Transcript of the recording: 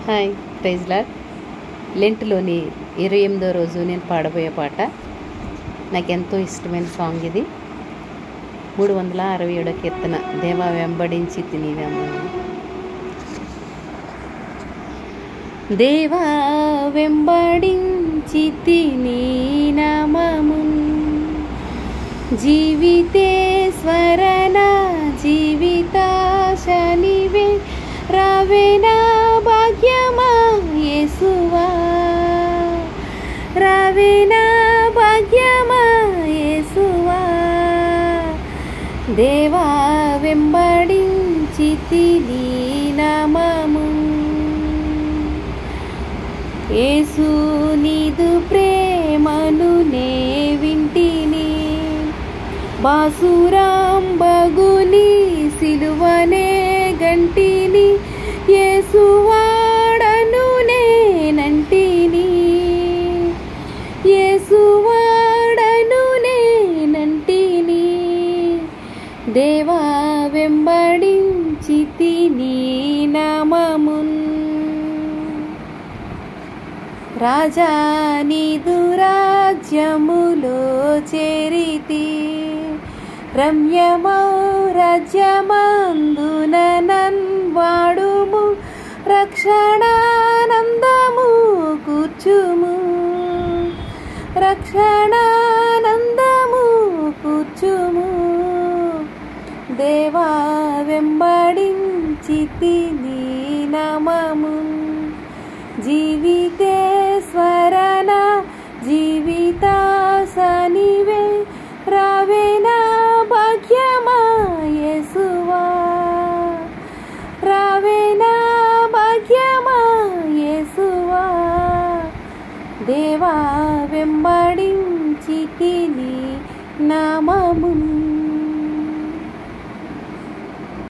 Hi, praise lord. లెంట్లోని 28వ రోజు నేను పాడబోయే పాట నాకెంతో ఇష్టమైన సాంగ్ ఇది. 367వ కీర్తన. దేవా వెంబడించి నీవేమో. దేవా వెంబడించి నీ నామమున్ జీవితేశ్వరన జీవితాశనివే రావేనా భాగ్యమా యేసువా, రావేనా భాగ్యమా యేసువా. దేవా వెంబడించి నీ నామము. యేసు నీదు ప్రేమను నే వింటిని, బాసురాంబగుని సిలువనే గంటిని, యేసువాడను నేనంటిని, యేసువాడను నేనంటిని. దేవా వెంబడించి నీ నామమున్. రాజా నీదు రాజ్యములో చేరితి, రమ్యమౌ రాజ్యమందున నన్వాడుము, రక్షణానందము కూర్చుము, రక్షణానందము కూర్చుము. దేవా వెంబడించి నీ నామము. జీవితేశ్వరన జీవితాశనివే రావేనా భాగ్యమా యేసువా, రావేనా భాగ్యమా యేసువా. దేవా వెంబడించి నీ నామము.